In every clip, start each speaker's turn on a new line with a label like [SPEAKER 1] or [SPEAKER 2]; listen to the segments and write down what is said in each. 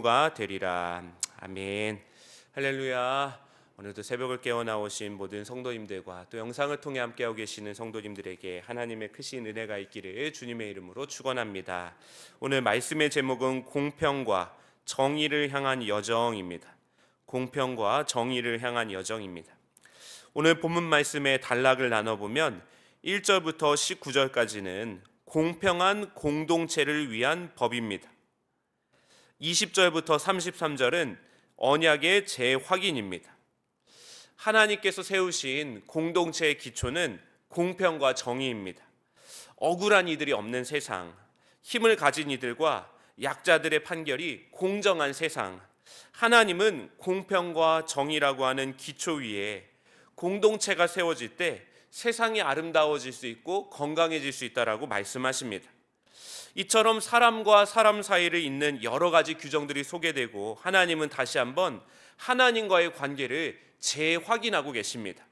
[SPEAKER 1] 가 되리라. 아멘. 할렐루야. 오늘도 새벽을 깨어 나오신 모든 성도님들과 또 영상을 통해 함께하고 계시는 성도님들에게 하나님의 크신 은혜가 있기를 주님의 이름으로 축원합니다. 오늘 말씀의 제목은 공평과 정의를 향한 여정입니다. 공평과 정의를 향한 여정입니다. 오늘 본문 말씀의 단락을 나눠보면 1절부터 19절까지는 공평한 공동체를 위한 법입니다. 20절부터 33절은 언약의 재확인입니다. 하나님께서 세우신 공동체의 기초는 공평과 정의입니다. 억울한 이들이 없는 세상, 힘을 가진 이들과 약자들의 판결이 공정한 세상, 하나님은 공평과 정의라고 하는 기초 위에 공동체가 세워질 때 세상이 아름다워질 수 있고 건강해질 수 있다라고 말씀하십니다. 이처럼 사람과 사람 사이를 잇는 여러 가지 규정들이 소개되고 하나님은 다시 한번 하나님과의 관계를 재확인하고 계십니다.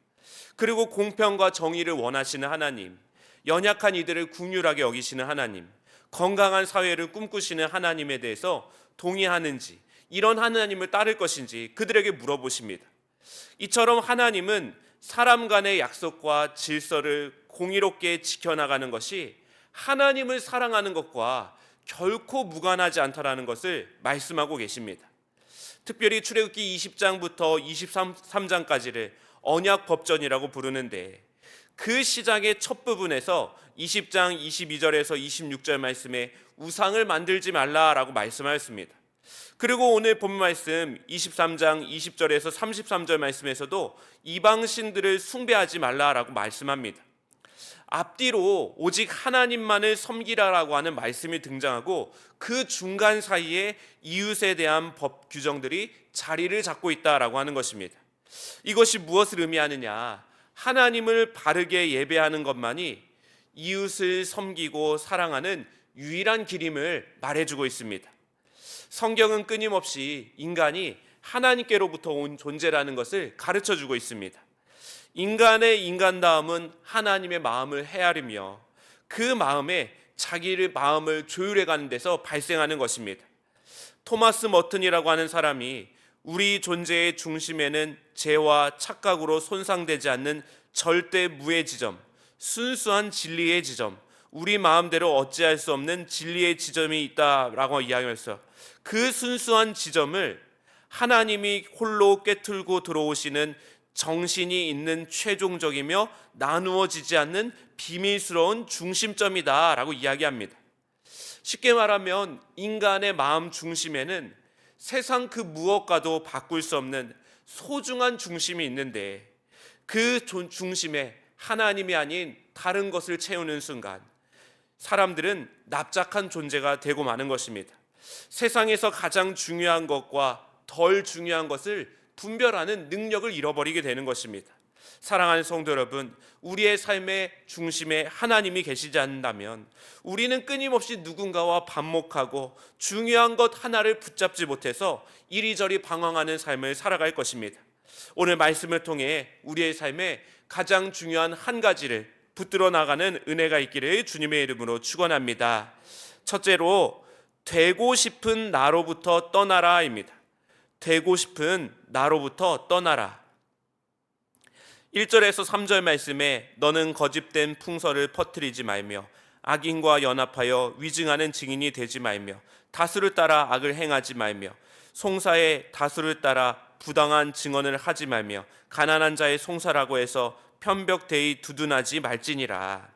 [SPEAKER 1] 그리고 공평과 정의를 원하시는 하나님, 연약한 이들을 긍휼하게 여기시는 하나님, 건강한 사회를 꿈꾸시는 하나님에 대해서 동의하는지, 이런 하나님을 따를 것인지 그들에게 물어보십니다. 이처럼 하나님은 사람 간의 약속과 질서를 공의롭게 지켜나가는 것이 하나님을 사랑하는 것과 결코 무관하지 않다라는 것을 말씀하고 계십니다. 특별히 출애굽기 20장부터 23장까지를 언약법전이라고 부르는데 그 시작의 첫 부분에서 20장 22절에서 26절 말씀에 우상을 만들지 말라라고 말씀하였습니다. 그리고 오늘 본 말씀 23장 20절에서 33절 말씀에서도 이방신들을 숭배하지 말라라고 말씀합니다. 앞뒤로 오직 하나님만을 섬기라라고 하는 말씀이 등장하고 그 중간 사이에 이웃에 대한 법 규정들이 자리를 잡고 있다라고 하는 것입니다. 이것이 무엇을 의미하느냐? 하나님을 바르게 예배하는 것만이 이웃을 섬기고 사랑하는 유일한 길임을 말해주고 있습니다. 성경은 끊임없이 인간이 하나님께로부터 온 존재라는 것을 가르쳐주고 있습니다. 인간의 인간다움은 하나님의 마음을 헤아리며 그 마음에 자기의 마음을 조율해가는 데서 발생하는 것입니다. 토마스 머튼이라고 하는 사람이 우리 존재의 중심에는 죄와 착각으로 손상되지 않는 절대 무의 지점, 순수한 진리의 지점, 우리 마음대로 어찌할 수 없는 진리의 지점이 있다라고 이야기했어요. 그 순수한 지점을 하나님이 홀로 꿰뚫고 들어오시는 정신이 있는 최종적이며 나누어지지 않는 비밀스러운 중심점이다 라고 이야기합니다. 쉽게 말하면 인간의 마음 중심에는 세상 그 무엇과도 바꿀 수 없는 소중한 중심이 있는데 그 중심에 하나님이 아닌 다른 것을 채우는 순간 사람들은 납작한 존재가 되고 마는 것입니다. 세상에서 가장 중요한 것과 덜 중요한 것을 분별하는 능력을 잃어버리게 되는 것입니다. 사랑하는 성도 여러분, 우리의 삶의 중심에 하나님이 계시지 않는다면 우리는 끊임없이 누군가와 반목하고 중요한 것 하나를 붙잡지 못해서 이리저리 방황하는 삶을 살아갈 것입니다. 오늘 말씀을 통해 우리의 삶에 가장 중요한 한 가지를 붙들어 나가는 은혜가 있기를 주님의 이름으로 축원합니다. 첫째로 되고 싶은 나로부터 떠나라입니다. 되고 싶은 나로부터 떠나라. 1절에서 3절 말씀에 너는 거짓된 풍설을 퍼뜨리지 말며 악인과 연합하여 위증하는 증인이 되지 말며 다수를 따라 악을 행하지 말며 송사의 다수를 따라 부당한 증언을 하지 말며 가난한 자의 송사라고 해서 편벽되이 두둔하지 말지니라.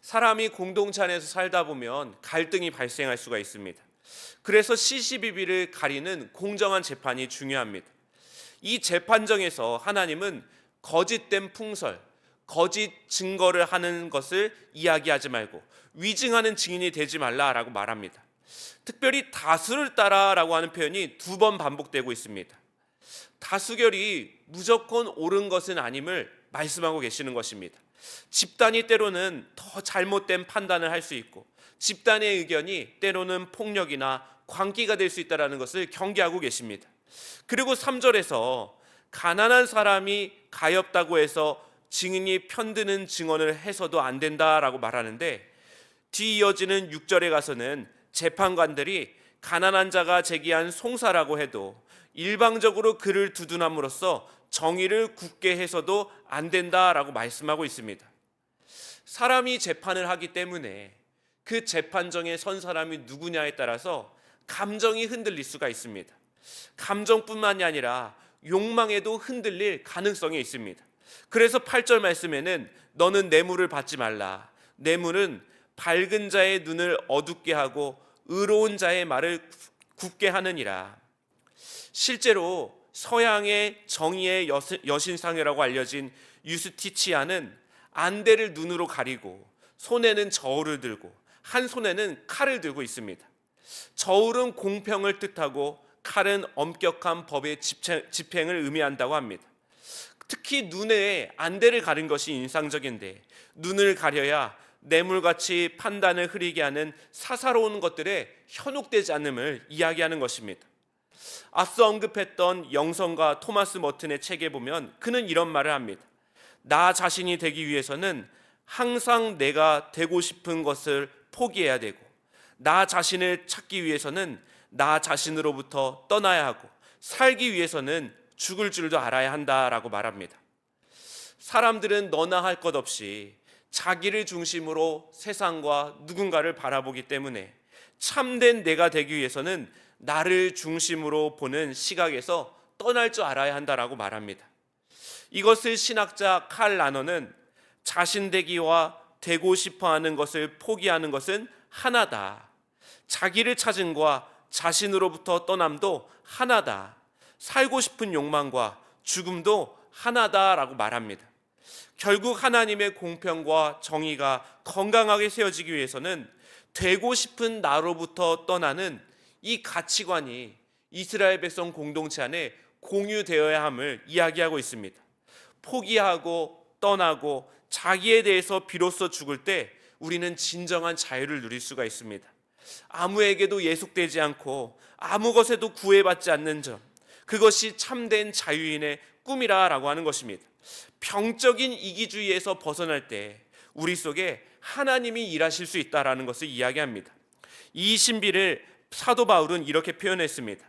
[SPEAKER 1] 사람이 공동체 안에서 살다 보면 갈등이 발생할 수가 있습니다. 그래서 시시비비를 가리는 공정한 재판이 중요합니다. 이 재판정에서 하나님은 거짓된 풍설, 거짓 증거를 하는 것을 이야기하지 말고 위증하는 증인이 되지 말라라고 말합니다. 특별히 다수를 따라라고 하는 표현이 2번 반복되고 있습니다. 다수결이 무조건 옳은 것은 아님을 말씀하고 계시는 것입니다. 집단이 때로는 더 잘못된 판단을 할 수 있고 집단의 의견이 때로는 폭력이나 광기가 될 수 있다는 것을 경계하고 계십니다. 그리고 3절에서 가난한 사람이 가엾다고 해서 증인이 편드는 증언을 해서도 안 된다라고 말하는데 뒤이어지는 6절에 가서는 재판관들이 가난한 자가 제기한 송사라고 해도 일방적으로 그를 두둔함으로써 정의를 굳게 해서도 안 된다라고 말씀하고 있습니다. 사람이 재판을 하기 때문에 그 재판정에 선 사람이 누구냐에 따라서 감정이 흔들릴 수가 있습니다. 감정뿐만이 아니라 욕망에도 흔들릴 가능성이 있습니다. 그래서 8절 말씀에는 너는 뇌물을 받지 말라. 뇌물은 밝은 자의 눈을 어둡게 하고 의로운 자의 말을 굳게 하느니라. 실제로 서양의 정의의 여신상이라고 알려진 유스티치아는 안대를 눈으로 가리고 손에는 저울을 들고 한 손에는 칼을 들고 있습니다. 저울은 공평을 뜻하고 칼은 엄격한 법의 집행을 의미한다고 합니다. 특히 눈에 안대를 가린 것이 인상적인데 눈을 가려야 뇌물같이 판단을 흐리게 하는 사사로운 것들에 현혹되지 않음을 이야기하는 것입니다. 앞서 언급했던 영성가 토마스 머튼의 책에 보면 그는 이런 말을 합니다. 나 자신이 되기 위해서는 항상 내가 되고 싶은 것을 포기해야 되고 나 자신을 찾기 위해서는 나 자신으로부터 떠나야 하고 살기 위해서는 죽을 줄도 알아야 한다라고 말합니다. 사람들은 너나 할 것 없이 자기를 중심으로 세상과 누군가를 바라보기 때문에 참된 내가 되기 위해서는 나를 중심으로 보는 시각에서 떠날 줄 알아야 한다라고 말합니다. 이것을 신학자 칼 라너는 자신되기와 되고 싶어하는 것을 포기하는 것은 하나다. 자기를 찾음과 자신으로부터 떠남도 하나다. 살고 싶은 욕망과 죽음도 하나다라고 말합니다. 결국 하나님의 공평과 정의가 건강하게 세워지기 위해서는 되고 싶은 나로부터 떠나는 이 가치관이 이스라엘 백성 공동체 안에 공유되어야 함을 이야기하고 있습니다. 포기하고 떠나고 자기에 대해서 비로소 죽을 때 우리는 진정한 자유를 누릴 수가 있습니다. 아무에게도 예속되지 않고 아무 것에도 구애받지 않는 점, 그것이 참된 자유인의 꿈이라고 하는 것입니다. 병적인 이기주의에서 벗어날 때 우리 속에 하나님이 일하실 수 있다라는 것을 이야기합니다. 이 신비를 사도 바울은 이렇게 표현했습니다.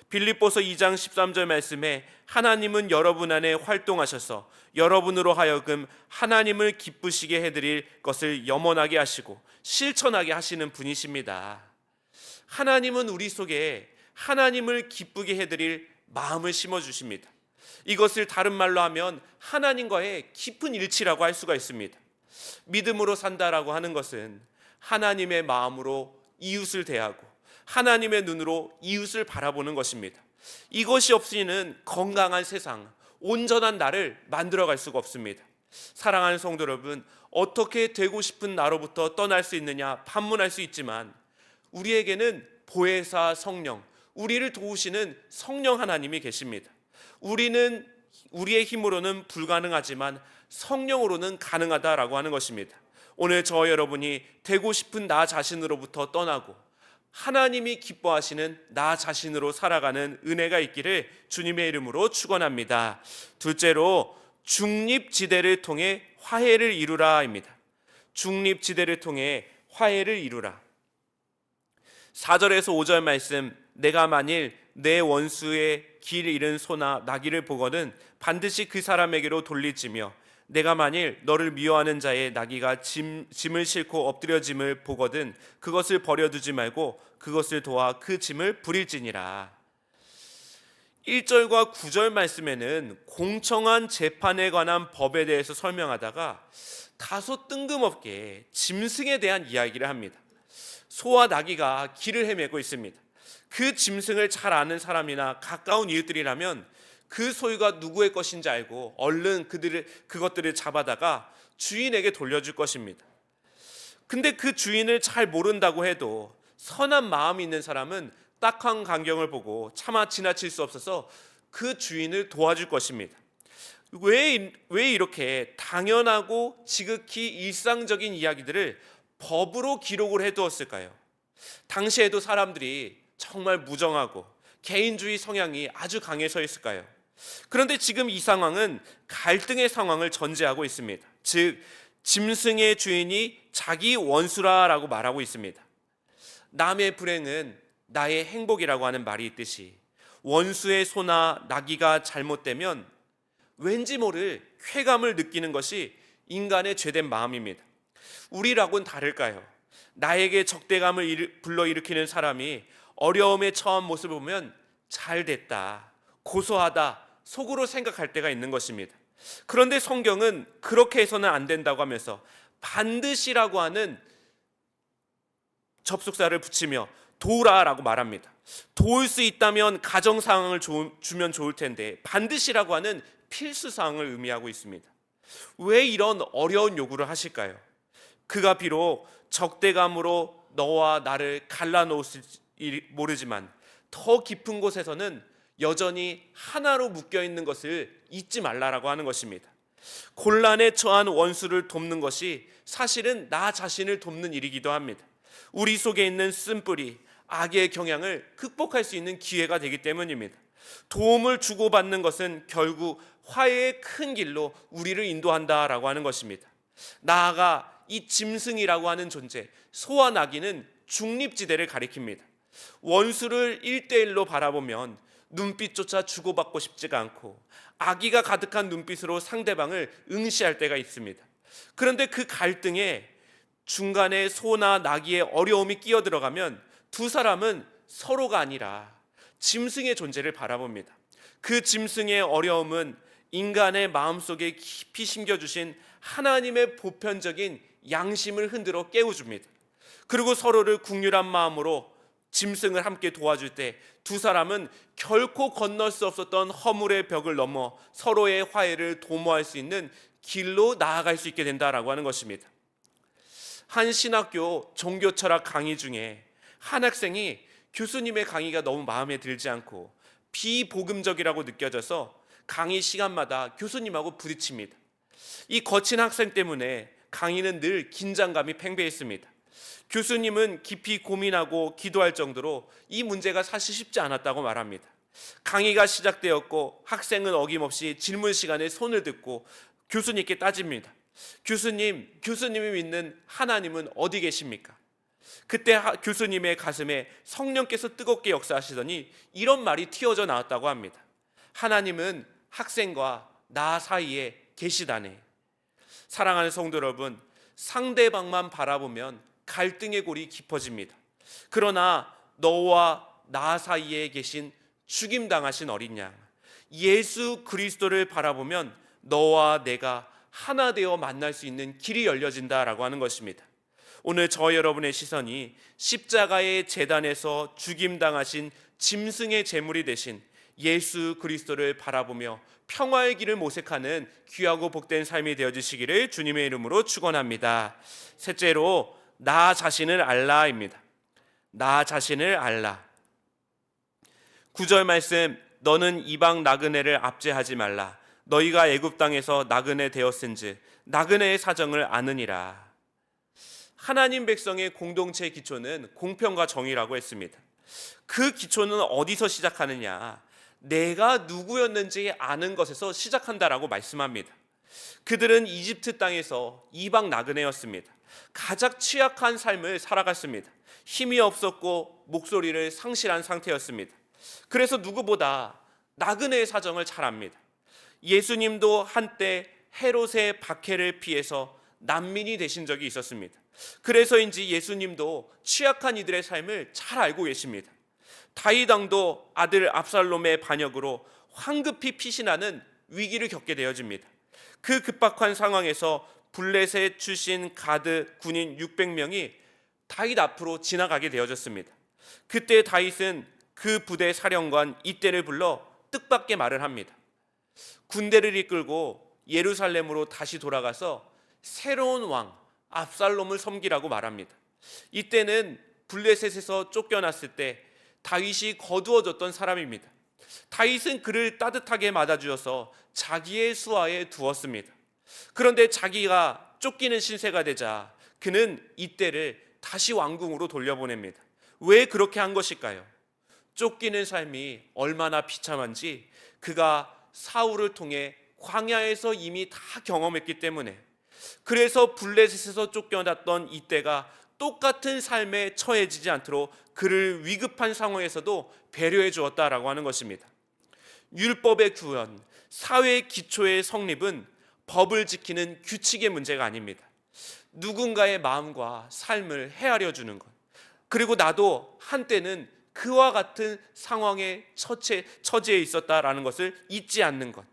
[SPEAKER 1] 빌립보서 2장 13절 말씀에 하나님은 여러분 안에 활동하셔서 여러분으로 하여금 하나님을 기쁘시게 해드릴 것을 염원하게 하시고 실천하게 하시는 분이십니다. 하나님은 우리 속에 하나님을 기쁘게 해드릴 마음을 심어주십니다. 이것을 다른 말로 하면 하나님과의 깊은 일치라고 할 수가 있습니다. 믿음으로 산다라고 하는 것은 하나님의 마음으로 이웃을 대하고 하나님의 눈으로 이웃을 바라보는 것입니다. 이것이 없이는 건강한 세상, 온전한 나를 만들어갈 수가 없습니다. 사랑하는 성도 여러분, 어떻게 되고 싶은 나로부터 떠날 수 있느냐 반문할 수 있지만 우리에게는 보혜사 성령, 우리를 도우시는 성령 하나님이 계십니다. 우리는 우리의 힘으로는 불가능하지만 성령으로는 가능하다라고 하는 것입니다. 오늘 저 여러분이 되고 싶은 나 자신으로부터 떠나고 하나님이 기뻐하시는 나 자신으로 살아가는 은혜가 있기를 주님의 이름으로 축원합니다. 둘째로 중립지대를 통해 화해를 이루라입니다. 중립지대를 통해 화해를 이루라. 4절에서 5절 말씀, 내가 만일 내 원수의 길 잃은 소나 나귀를 보거든 반드시 그 사람에게로 돌리지며 내가 만일 너를 미워하는 자의 나귀가 짐을 싣고 엎드려짐을 보거든 그것을 버려두지 말고 그것을 도와 그 짐을 부릴지니라. 1절과 9절 말씀에는 공정한 재판에 관한 법에 대해서 설명하다가 다소 뜬금없게 짐승에 대한 이야기를 합니다. 소와 나귀가 길을 헤매고 있습니다. 그 짐승을 잘 아는 사람이나 가까운 이웃들이라면 그 소유가 누구의 것인지 알고 얼른 그것들을 잡아다가 주인에게 돌려줄 것입니다. 근데 그 주인을 잘 모른다고 해도 선한 마음이 있는 사람은 딱한 광경을 보고 차마 지나칠 수 없어서 그 주인을 도와줄 것입니다. 왜 이렇게 당연하고 지극히 일상적인 이야기들을 법으로 기록을 해두었을까요? 당시에도 사람들이 정말 무정하고 개인주의 성향이 아주 강해서였을까요? 그런데 지금 이 상황은 갈등의 상황을 전제하고 있습니다. 즉 짐승의 주인이 자기 원수라라고 말하고 있습니다. 남의 불행은 나의 행복이라고 하는 말이 있듯이 원수의 소나 나귀가 잘못되면 왠지 모를 쾌감을 느끼는 것이 인간의 죄된 마음입니다. 우리라고는 다를까요? 나에게 적대감을 불러일으키는 사람이 어려움에 처한 모습을 보면 잘 됐다, 고소하다, 속으로 생각할 때가 있는 것입니다. 그런데 성경은 그렇게 해서는 안 된다고 하면서 반드시라고 하는 접속사를 붙이며 도우라라고 말합니다. 도울 수 있다면 가정 상황을 주면 좋을 텐데 반드시라고 하는 필수 사항을 의미하고 있습니다. 왜 이런 어려운 요구를 하실까요? 그가 비록 적대감으로 너와 나를 갈라놓을지 모르지만 더 깊은 곳에서는 여전히 하나로 묶여 있는 것을 잊지 말라라고 하는 것입니다. 곤란에 처한 원수를 돕는 것이 사실은 나 자신을 돕는 일이기도 합니다. 우리 속에 있는 쓴뿌리, 악의 경향을 극복할 수 있는 기회가 되기 때문입니다. 도움을 주고받는 것은 결국 화해의 큰 길로 우리를 인도한다라고 하는 것입니다. 나아가 이 짐승이라고 하는 존재, 소와 나귀는 중립지대를 가리킵니다. 원수를 1대1로 바라보면 눈빛조차 주고받고 싶지가 않고 악의가 가득한 눈빛으로 상대방을 응시할 때가 있습니다. 그런데 그 갈등에 중간에 소나 나귀의 어려움이 끼어들어가면 두 사람은 서로가 아니라 짐승의 존재를 바라봅니다. 그 짐승의 어려움은 인간의 마음속에 깊이 심겨주신 하나님의 보편적인 양심을 흔들어 깨워줍니다. 그리고 서로를 긍휼한 마음으로 짐승을 함께 도와줄 때 두 사람은 결코 건널 수 없었던 허물의 벽을 넘어 서로의 화해를 도모할 수 있는 길로 나아갈 수 있게 된다라고 하는 것입니다. 한 신학교 종교철학 강의 중에 한 학생이 교수님의 강의가 너무 마음에 들지 않고 비복음적이라고 느껴져서 강의 시간마다 교수님하고 부딪힙니다. 이 거친 학생 때문에 강의는 늘 긴장감이 팽배했습니다. 교수님은 깊이 고민하고 기도할 정도로 이 문제가 사실 쉽지 않았다고 말합니다. 강의가 시작되었고 학생은 어김없이 질문 시간에 손을 듭고 교수님께 따집니다. 교수님이 믿는 하나님은 어디 계십니까? 그때 교수님의 가슴에 성령께서 뜨겁게 역사하시더니 이런 말이 튀어져 나왔다고 합니다. 하나님은 학생과 나 사이에 계시다네. 사랑하는 성도 여러분, 상대방만 바라보면 갈등의 골이 깊어집니다. 그러나 너와 나 사이에 계신 죽임당하신 어린 양 예수 그리스도를 바라보면 너와 내가 하나 되어 만날 수 있는 길이 열려진다라고 하는 것입니다. 오늘 저 여러분의 시선이 십자가의 제단에서 죽임당하신 짐승의 제물이 되신 예수 그리스도를 바라보며 평화의 길을 모색하는 귀하고 복된 삶이 되어주시기를 주님의 이름으로 축원합니다. 셋째로 나 자신을 알라입니다. 나 자신을 알라. 9절 말씀, 너는 이방 나그네를 압제하지 말라. 너희가 애굽 땅에서 나그네 되었은즉 나그네의 사정을 아느니라. 하나님 백성의 공동체의 기초는 공평과 정의라고 했습니다. 그 기초는 어디서 시작하느냐? 내가 누구였는지 아는 것에서 시작한다라고 말씀합니다. 그들은 이집트 땅에서 이방 나그네였습니다. 가장 취약한 삶을 살아갔습니다. 힘이 없었고 목소리를 상실한 상태였습니다. 그래서 누구보다 나그네의 사정을 잘 압니다. 예수님도 한때 헤롯의 박해를 피해서 난민이 되신 적이 있었습니다. 그래서인지 예수님도 취약한 이들의 삶을 잘 알고 계십니다. 다윗 왕도 아들 압살롬의 반역으로 황급히 피신하는 위기를 겪게 되어집니다. 그 급박한 상황에서 블레셋 출신 가드 군인 600명이 다윗 앞으로 지나가게 되어졌습니다. 그때 다윗은 그 부대 사령관 이때를 불러 뜻밖의 말을 합니다. 군대를 이끌고 예루살렘으로 다시 돌아가서 새로운 왕 압살롬을 섬기라고 말합니다. 이때는 블레셋에서 쫓겨났을 때 다윗이 거두어졌던 사람입니다. 다윗은 그를 따뜻하게 맞아주어서 자기의 수하에 두었습니다. 그런데 자기가 쫓기는 신세가 되자 그는 이때를 다시 왕궁으로 돌려보냅니다. 왜 그렇게 한 것일까요? 쫓기는 삶이 얼마나 비참한지 그가 사울을 통해 광야에서 이미 다 경험했기 때문에, 그래서 블레셋에서 쫓겨났던 이때가 똑같은 삶에 처해지지 않도록 그를 위급한 상황에서도 배려해 주었다라고 하는 것입니다. 율법의 구현, 사회의 기초의 성립은 법을 지키는 규칙의 문제가 아닙니다. 누군가의 마음과 삶을 헤아려 주는 것, 그리고 나도 한때는 그와 같은 상황에 처지해 있었다라는 것을 잊지 않는 것.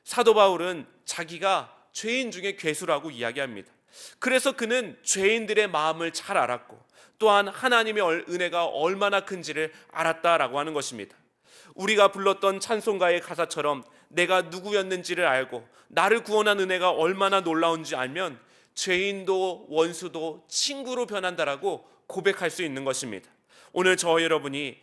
[SPEAKER 1] 사도 바울은 자기가 죄인 중에 괴수라고 이야기합니다. 그래서 그는 죄인들의 마음을 잘 알았고 또한 하나님의 은혜가 얼마나 큰지를 알았다라고 하는 것입니다. 우리가 불렀던 찬송가의 가사처럼 내가 누구였는지를 알고 나를 구원한 은혜가 얼마나 놀라운지 알면 죄인도 원수도 친구로 변한다라고 고백할 수 있는 것입니다. 오늘 저 여러분이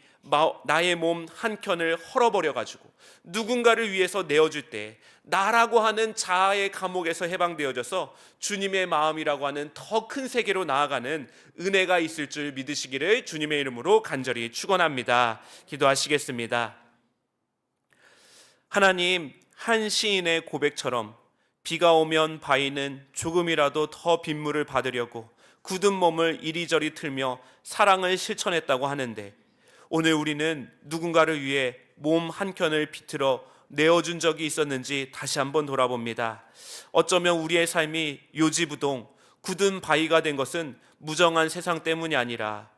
[SPEAKER 1] 나의 몸 한켠을 헐어버려 가지고 누군가를 위해서 내어줄 때 나라고 하는 자아의 감옥에서 해방되어져서 주님의 마음이라고 하는 더 큰 세계로 나아가는 은혜가 있을 줄 믿으시기를 주님의 이름으로 간절히 축원합니다. 기도하시겠습니다. 하나님, 한 시인의 고백처럼 비가 오면 바위는 조금이라도 더 빗물을 받으려고 굳은 몸을 이리저리 틀며 사랑을 실천했다고 하는데, 오늘 우리는 누군가를 위해 몸 한켠을 비틀어 내어준 적이 있었는지 다시 한번 돌아봅니다. 어쩌면 우리의 삶이 요지부동 굳은 바위가 된 것은 무정한 세상 때문이 아니라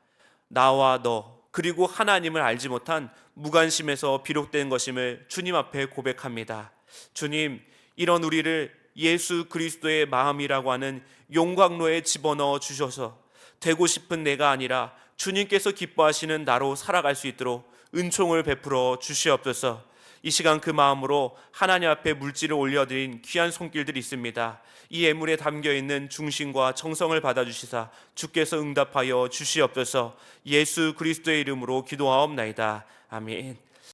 [SPEAKER 1] 나와 너 그리고 하나님을 알지 못한 무관심에서 비롯된 것임을 주님 앞에 고백합니다. 주님, 이런 우리를 예수 그리스도의 마음이라고 하는 용광로에 집어넣어 주셔서 되고 싶은 내가 아니라 주님께서 기뻐하시는 나로 살아갈 수 있도록 은총을 베풀어 주시옵소서. 이 시간 그 마음으로 하나님 앞에 물질을 올려드린 귀한 손길들이 있습니다. 이 예물에 담겨있는 중심과 정성을 받아주시사 주께서 응답하여 주시옵소서. 예수 그리스도의 이름으로 기도하옵나이다. 아멘.